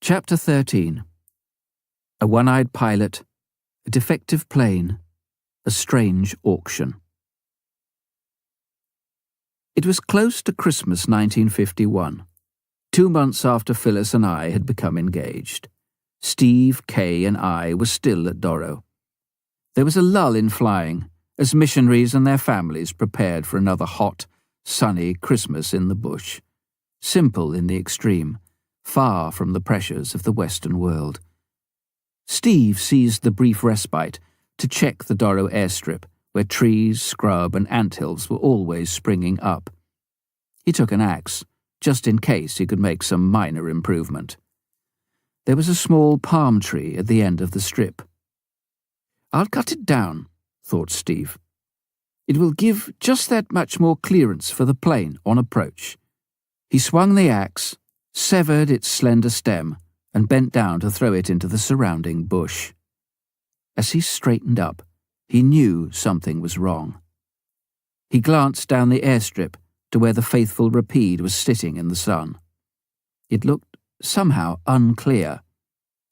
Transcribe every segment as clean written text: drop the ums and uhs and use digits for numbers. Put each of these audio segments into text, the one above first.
Chapter 13. A one-eyed pilot, a defective plane, a strange auction. It was close to Christmas 1951, 2 months after Phyllis and I had become engaged. Steve, Kay, and I were still at Doro. There was a lull in flying, as missionaries and their families prepared for another hot, sunny Christmas in the bush. Simple in the extreme, far from the pressures of the Western world. Steve seized the brief respite to check the Doro airstrip, where trees, scrub, and anthills were always springing up. He took an axe, just in case he could make some minor improvement. There was a small palm tree at the end of the strip. "I'll cut it down," thought Steve. "It will give just that much more clearance for the plane on approach." He swung the axe, severed its slender stem, and bent down to throw it into the surrounding bush. As he straightened up, he knew something was wrong. He glanced down the airstrip to where the faithful Rapide was sitting in the sun. It looked somehow unclear.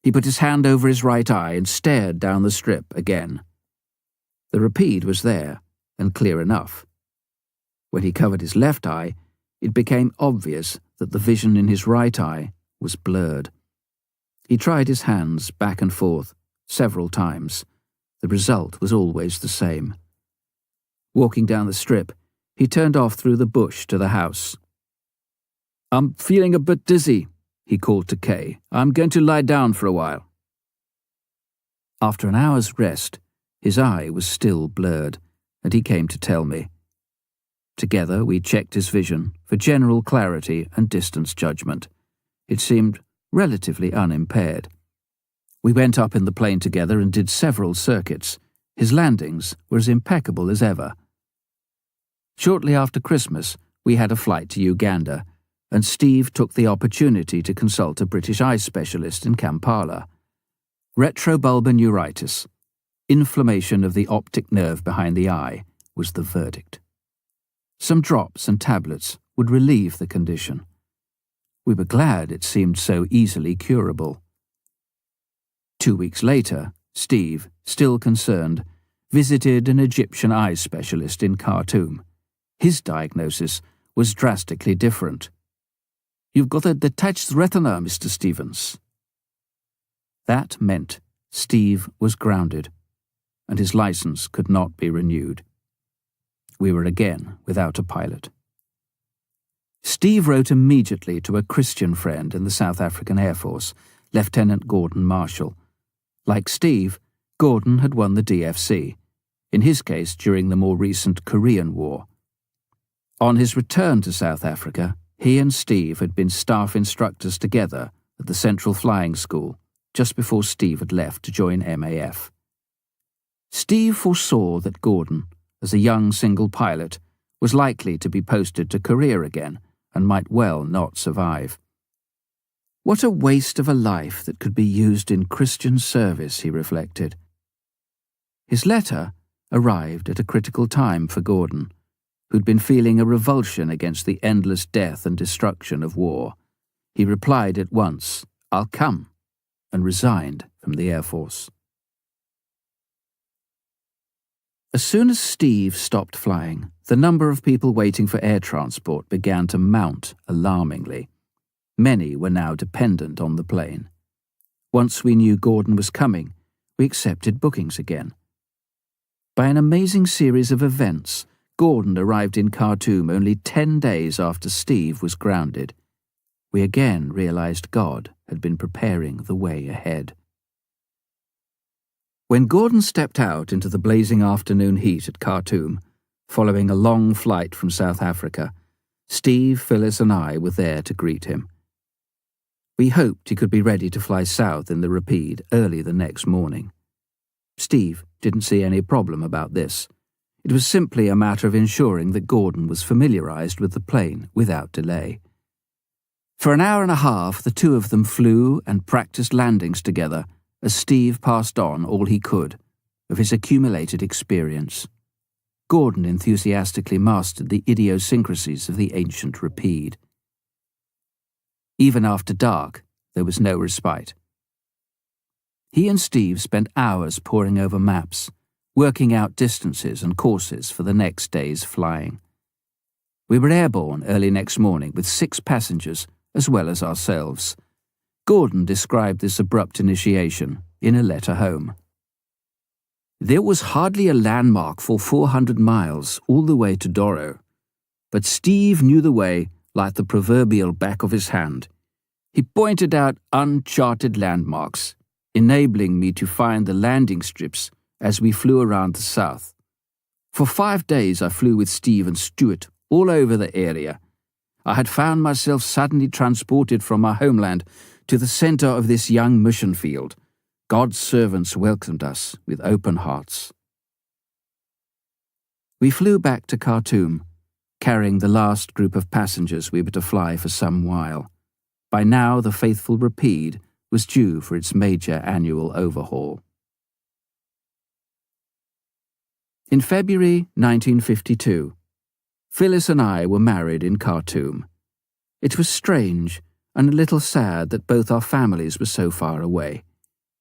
He put his hand over his right eye and stared down the strip again. The Rapide was there, and clear enough. When he covered his left eye, it became obvious that the vision in his right eye was blurred. He tried his hands back and forth several times. The result was always the same. Walking down the strip, he turned off through the bush to the house. "I'm feeling a bit dizzy," he called to Kay. "I'm going to lie down for a while." After an hour's rest, his eye was still blurred, and he came to tell me. Together we checked his vision for general clarity and distance judgment. It seemed relatively unimpaired. We went up in the plane together and did several circuits. His landings were as impeccable as ever. Shortly after Christmas, we had a flight to Uganda, and Steve took the opportunity to consult a British eye specialist in Kampala. Retrobulbar neuritis, inflammation of the optic nerve behind the eye, was the verdict. Some drops and tablets would relieve the condition. We were glad it seemed so easily curable. 2 weeks later, Steve, still concerned, visited an Egyptian eye specialist in Khartoum. His diagnosis was drastically different. "You've got a detached retina, Mr. Stevens." That meant Steve was grounded, and his license could not be renewed. We were again without a pilot. Steve wrote immediately to a Christian friend in the South African Air Force, Lieutenant Gordon Marshall. Like Steve, Gordon had won the DFC, in his case during the more recent Korean War. On his return to South Africa, he and Steve had been staff instructors together at the Central Flying School, just before Steve had left to join MAF. Steve foresaw that Gordon, as a young single pilot, was likely to be posted to Korea again and might well not survive. What a waste of a life that could be used in Christian service, he reflected. His letter arrived at a critical time for Gordon, who'd been feeling a revulsion against the endless death and destruction of war. He replied at once, "I'll come," and resigned from the Air Force. As soon as Steve stopped flying, the number of people waiting for air transport began to mount alarmingly. Many were now dependent on the plane. Once we knew Gordon was coming, we accepted bookings again. By an amazing series of events, Gordon arrived in Khartoum only 10 days after Steve was grounded. We again realized God had been preparing the way ahead. When Gordon stepped out into the blazing afternoon heat at Khartoum, following a long flight from South Africa, Steve, Phyllis, and I were there to greet him. We hoped he could be ready to fly south in the Rapide early the next morning. Steve didn't see any problem about this. It was simply a matter of ensuring that Gordon was familiarized with the plane without delay. For an hour and a half, the two of them flew and practiced landings together as Steve passed on all he could of his accumulated experience. Gordon enthusiastically mastered the idiosyncrasies of the ancient Rapide. Even after dark, there was no respite. He and Steve spent hours poring over maps, working out distances and courses for the next day's flying. We were airborne early next morning with 6 passengers as well as ourselves. Gordon described this abrupt initiation in a letter home. There was hardly a landmark for 400 miles all the way to Doro, but Steve knew the way like the proverbial back of his hand. He pointed out uncharted landmarks, enabling me to find the landing strips as we flew around the south. For 5 days I flew with Steve and Stuart all over the area. I had found myself suddenly transported from my homeland to the center of this young mission field. God's servants welcomed us with open hearts. We flew back to Khartoum, carrying the last group of passengers we were to fly for some while. By now the faithful Rapide was due for its major annual overhaul. In February 1952, Phyllis and I were married in Khartoum. It was strange and a little sad that both our families were so far away,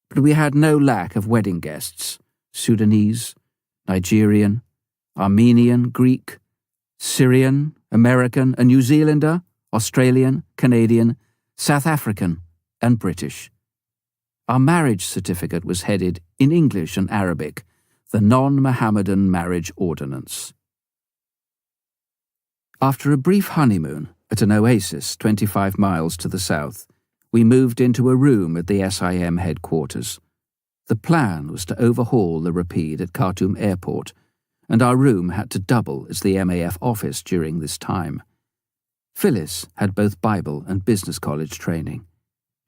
but we had no lack of wedding guests: Sudanese, Nigerian, Armenian, Greek, Syrian, American, a New Zealander, Australian, Canadian, South African, and British. Our marriage certificate was headed in English and Arabic, the Non-Mohammedan Marriage Ordinance. After a brief honeymoon at an oasis 25 miles to the south, we moved into a room at the SIM headquarters. The plan was to overhaul the Rapide at Khartoum Airport, and our room had to double as the MAF office during this time. Phyllis had both Bible and business college training.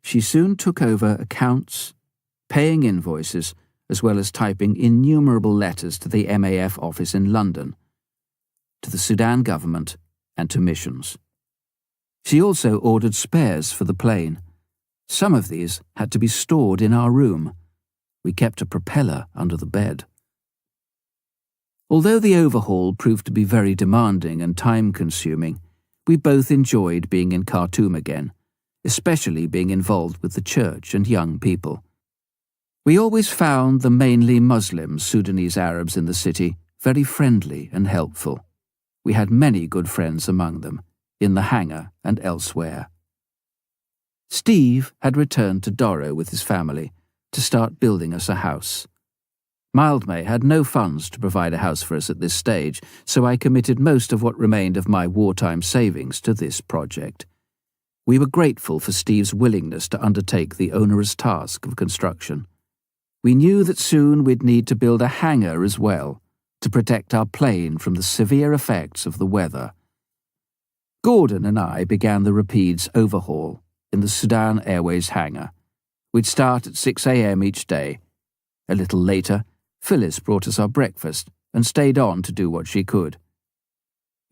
She soon took over accounts, paying invoices, as well as typing innumerable letters to the MAF office in London, to the Sudan government, and to missions. She also ordered spares for the plane. Some of these had to be stored in our room. We kept a propeller under the bed. Although the overhaul proved to be very demanding and time-consuming, we both enjoyed being in Khartoum again, especially being involved with the church and young people. We always found the mainly Muslim Sudanese Arabs in the city very friendly and helpful. We had many good friends among them, in the hangar and elsewhere. Steve had returned to Doro with his family to start building us a house. Mildmay had no funds to provide a house for us at this stage, so I committed most of what remained of my wartime savings to this project. We were grateful for Steve's willingness to undertake the onerous task of construction. We knew that soon we'd need to build a hangar as well, to protect our plane from the severe effects of the weather. Gordon and I began the Rapide's overhaul in the Sudan Airways hangar. We'd start at 6 a.m. each day. A little later, Phyllis brought us our breakfast and stayed on to do what she could.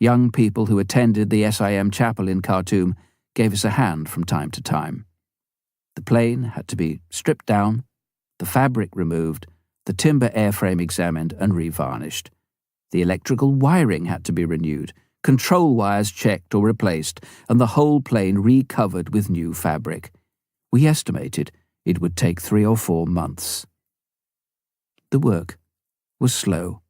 Young people who attended the SIM chapel in Khartoum gave us a hand from time to time. The plane had to be stripped down, the fabric removed, the timber airframe examined and revarnished. The electrical wiring had to be renewed, control wires checked or replaced, and the whole plane recovered with new fabric. We estimated it would take 3 or 4 months. The work was slow.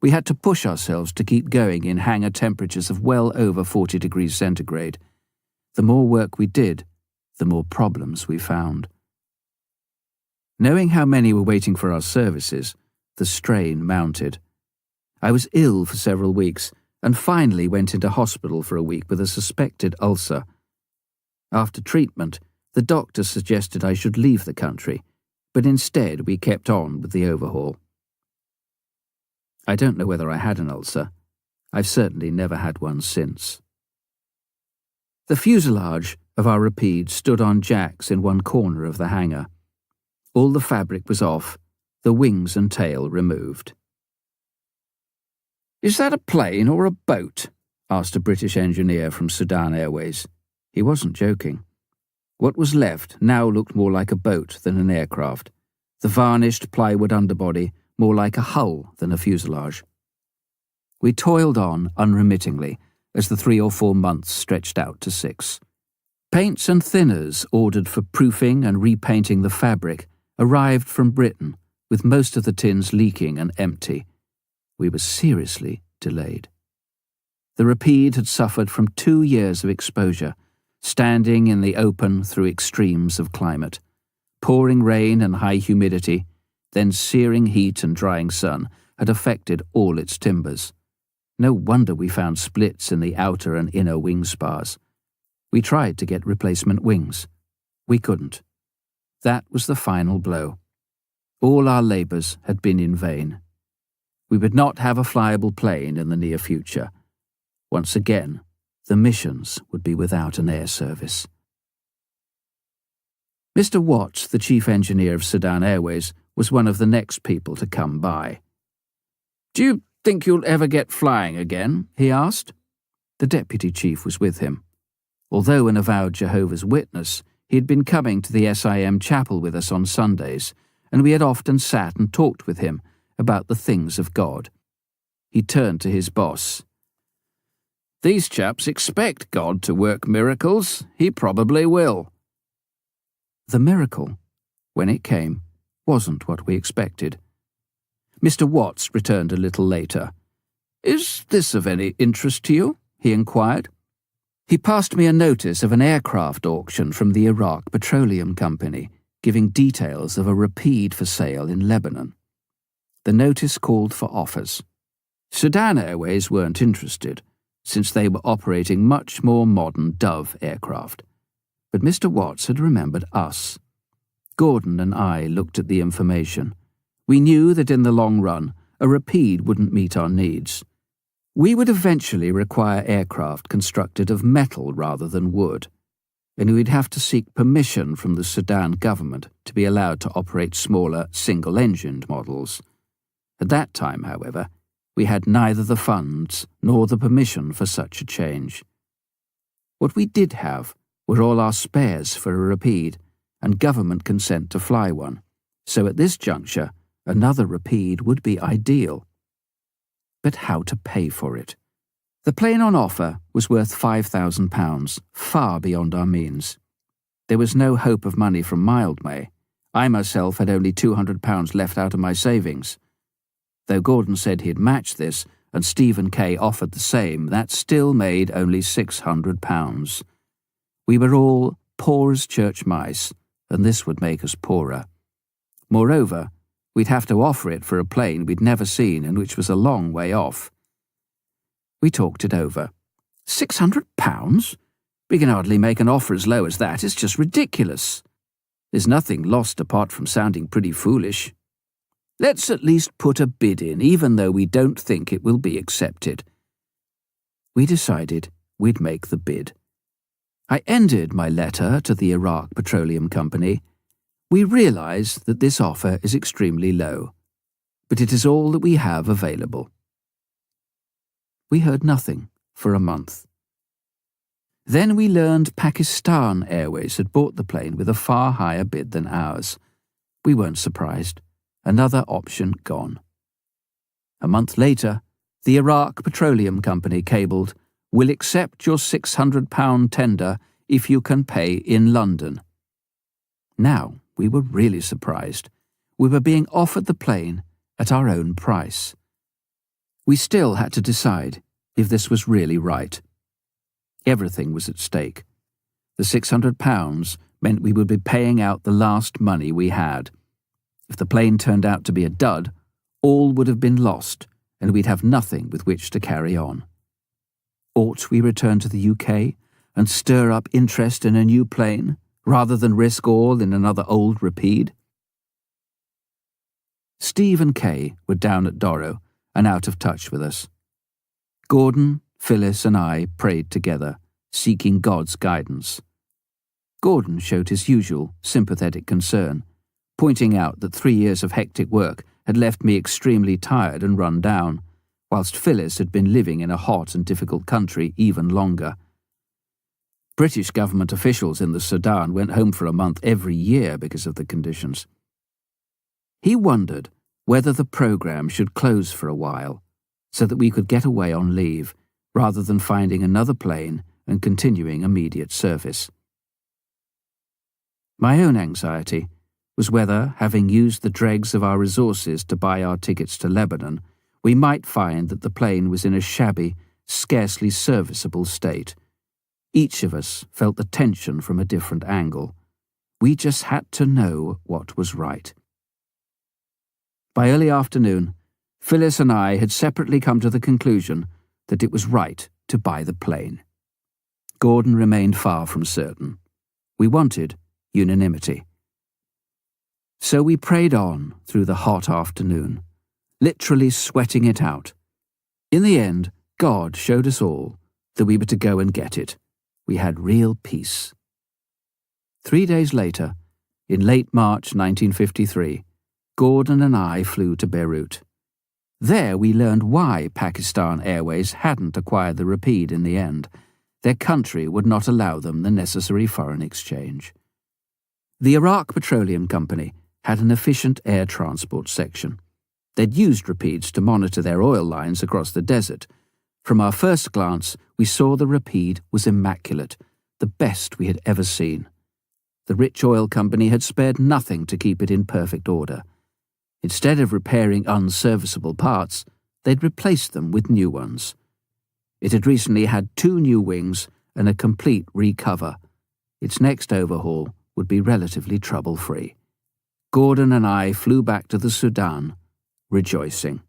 We had to push ourselves to keep going in hangar temperatures of well over 40 degrees centigrade. The more work we did, the more problems we found. Knowing how many were waiting for our services, the strain mounted. I was ill for several weeks and finally went into hospital for a week with a suspected ulcer. After treatment, the doctor suggested I should leave the country, but instead we kept on with the overhaul. I don't know whether I had an ulcer. I've certainly never had one since. The fuselage of our Rapide stood on jacks in one corner of the hangar. All the fabric was off, the wings and tail removed. "Is that a plane or a boat?" asked a British engineer from Sudan Airways. He wasn't joking. What was left now looked more like a boat than an aircraft, the varnished plywood underbody more like a hull than a fuselage. We toiled on unremittingly as the 3 or 4 months stretched out to 6. Paints and thinners ordered for proofing and repainting the fabric arrived from Britain, with most of the tins leaking and empty. We were seriously delayed. The Rapide had suffered from 2 years of exposure, standing in the open through extremes of climate. Pouring rain and high humidity, then searing heat and drying sun had affected all its timbers. No wonder we found splits in the outer and inner wing spars. We tried to get replacement wings. We couldn't. That was the final blow. All our labours had been in vain. We would not have a flyable plane in the near future. Once again, the missions would be without an air service. Mr. Watts, the chief engineer of Sudan Airways, was one of the next people to come by. "Do you think you'll ever get flying again?" he asked. The deputy chief was with him. Although an avowed Jehovah's Witness, he had been coming to the SIM chapel with us on Sundays, and we had often sat and talked with him about the things of God. He turned to his boss. "These chaps expect God to work miracles. He probably will." The miracle, when it came, wasn't what we expected. Mr. Watts returned a little later. "Is this of any interest to you?" he inquired. He passed me a notice of an aircraft auction from the Iraq Petroleum Company, giving details of a Rapide for sale in Lebanon. The notice called for offers. Sudan Airways weren't interested, since they were operating much more modern Dove aircraft. But Mr. Watts had remembered us. Gordon and I looked at the information. We knew that in the long run, a Rapide wouldn't meet our needs. We would eventually require aircraft constructed of metal rather than wood, and we'd have to seek permission from the Sudan government to be allowed to operate smaller, single-engined models. At that time, however, we had neither the funds nor the permission for such a change. What we did have were all our spares for a Rapide and government consent to fly one, so at this juncture, another Rapide would be ideal. But how to pay for it? The plane on offer was worth £5,000, far beyond our means. There was no hope of money from Mildmay. I myself had only £200 left out of my savings. Though Gordon said he'd match this, and Stephen Kay offered the same, that still made only £600. We were all poor as church mice, and this would make us poorer. Moreover, we'd have to offer it for a plane we'd never seen and which was a long way off. We talked it over. £600? We can hardly make an offer as low as that. It's just ridiculous. There's nothing lost apart from sounding pretty foolish. Let's at least put a bid in, even though we don't think it will be accepted. We decided we'd make the bid. I ended my letter to the Iraq Petroleum Company. We realize that this offer is extremely low, but it is all that we have available. We heard nothing for a month. Then we learned Pakistan Airways had bought the plane with a far higher bid than ours. We weren't surprised. Another option gone. A month later, the Iraq Petroleum Company cabled, "We'll accept your £600 tender if you can pay in London." Now we were really surprised. We were being offered the plane at our own price. We still had to decide if this was really right. Everything was at stake. The £600 meant we would be paying out the last money we had. If the plane turned out to be a dud, all would have been lost, and we'd have nothing with which to carry on. Ought we return to the UK and stir up interest in a new plane, rather than risk all in another old Rapide? Steve and Kay were down at Doro and out of touch with us. Gordon, Phyllis and I prayed together, seeking God's guidance. Gordon showed his usual sympathetic concern, pointing out that 3 years of hectic work had left me extremely tired and run down, whilst Phyllis had been living in a hot and difficult country even longer. British government officials in the Sudan went home for a month every year because of the conditions. He wondered whether the programme should close for a while, so that we could get away on leave, rather than finding another plane and continuing immediate service. My own anxiety was whether, having used the dregs of our resources to buy our tickets to Lebanon, we might find that the plane was in a shabby, scarcely serviceable state. Each of us felt the tension from a different angle. We just had to know what was right. By early afternoon, Phyllis and I had separately come to the conclusion that it was right to buy the plane. Gordon remained far from certain. We wanted unanimity. So we prayed on through the hot afternoon, literally sweating it out. In the end, God showed us all that we were to go and get it. We had real peace. 3 days later, in late March 1953, Gordon and I flew to Beirut. There we learned why Pakistan Airways hadn't acquired the Rapide in the end. Their country would not allow them the necessary foreign exchange. The Iraq Petroleum Company had an efficient air transport section. They'd used Rapides to monitor their oil lines across the desert. From our first glance, we saw the Rapide was immaculate, the best we had ever seen. The rich oil company had spared nothing to keep it in perfect order. Instead of repairing unserviceable parts, they'd replaced them with new ones. It had recently had 2 new wings and a complete recover. Its next overhaul would be relatively trouble-free. Gordon and I flew back to the Sudan, rejoicing.